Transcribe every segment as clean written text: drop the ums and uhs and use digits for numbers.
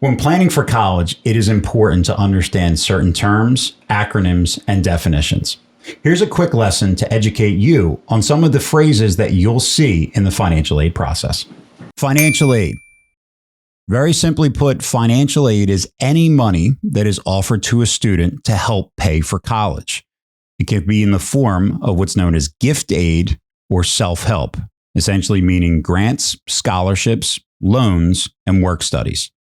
When planning for college, it is important to understand certain terms, acronyms, and definitions. Here's a quick lesson to educate you on some of the phrases that you'll see in the financial aid process. Financial aid. Very simply put, financial aid is any money that is offered to a student to help pay for college. It can be in the form of what's known as gift aid or self-help, essentially meaning grants, scholarships, loans, and work studies.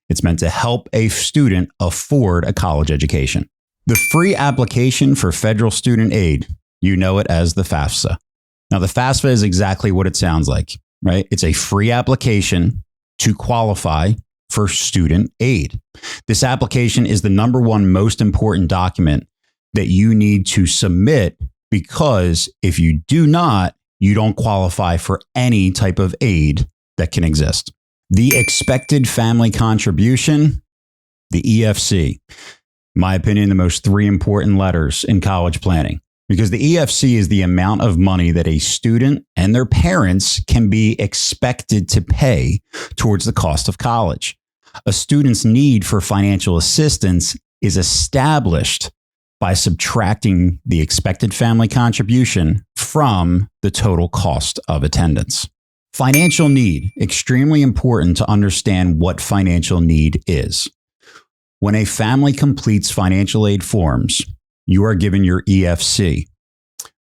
It's meant to help a student afford a college education. The free application for federal student aid, you know it as the FAFSA. Now, the FAFSA is exactly what it sounds like, right? It's a free application to qualify for student aid. This application is the number one most important document that you need to submit, because if you do not, you don't qualify for any type of aid that can exist. The expected family contribution, the EFC. In my opinion, the most three important letters in college planning, because the EFC is the amount of money that a student and their parents can be expected to pay towards the cost of college. A student's need for financial assistance is established by subtracting the expected family contribution from the total cost of attendance. Financial need, extremely important to understand what financial need is. When a family completes financial aid forms, you are given your EFC.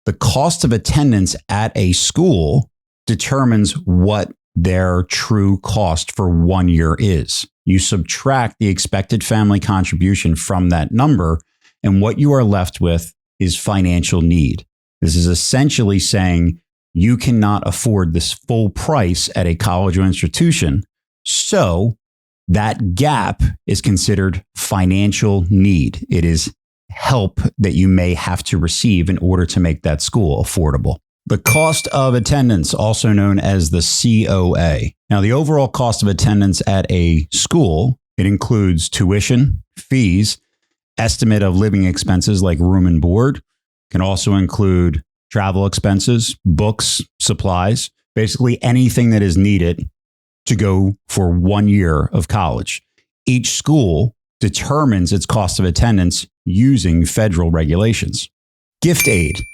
The cost of attendance at a school determines what their true cost for 1 year is. You subtract the expected family contribution from that number, and what you are left with is financial need. This is essentially saying you cannot afford this full price at a college or institution, so that gap is considered financial need. It is help that you may have to receive in order to make that school affordable. The cost of attendance, also known as the COA. Now, the overall cost of attendance at a school, it includes tuition, fees, estimate of living expenses like room and board, can also include travel expenses, books, supplies, basically anything that is needed to go for 1 year of college. Each school determines its cost of attendance using federal regulations. Gift aid.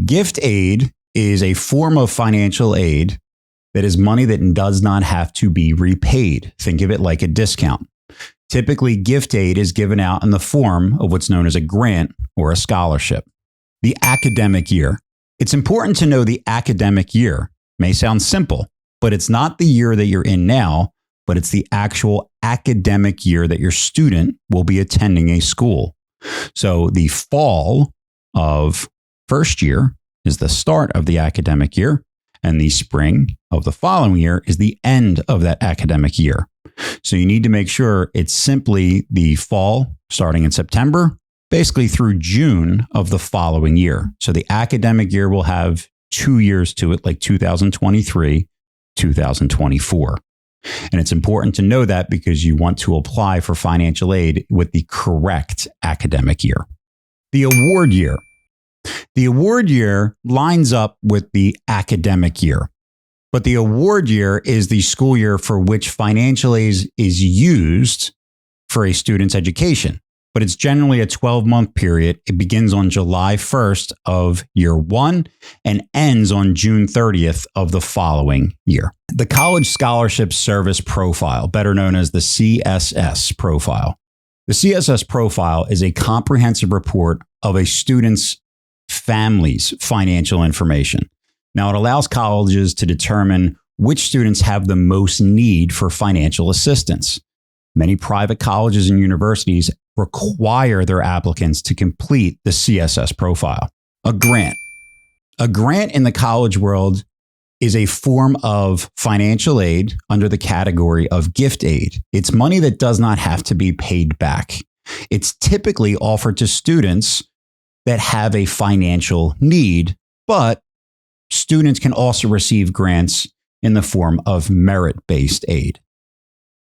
Gift aid is a form of financial aid that is money that does not have to be repaid. Think of it like a discount. Typically, gift aid is given out in the form of what's known as a grant or a scholarship. The academic year. It's important to know the academic year. May sound simple, but it's not the year that you're in now, but it's the actual academic year that your student will be attending a school. So the fall of first year is the start of the academic year, and the spring of the following year is the end of that academic year. So you need to make sure it's simply the fall starting in September, basically through June of the following year. So the academic year will have 2 years to it, like 2023, 2024. And it's important to know that because you want to apply for financial aid with the correct academic year. The award year. The award year lines up with the academic year, but the award year is the school year for which financial aid is used for a student's education. But it's generally a 12-month period. It begins on July 1st of year one and ends on June 30th of the following year. The College Scholarship Service Profile, better known as the CSS profile. The CSS profile is a comprehensive report of a student's family's financial information. Now, it allows colleges to determine which students have the most need for financial assistance. Many private colleges and universities require their applicants to complete the CSS profile. A grant. A grant in the college world is a form of financial aid under the category of gift aid. It's money that does not have to be paid back. It's typically offered to students that have a financial need, but students can also receive grants in the form of merit-based aid.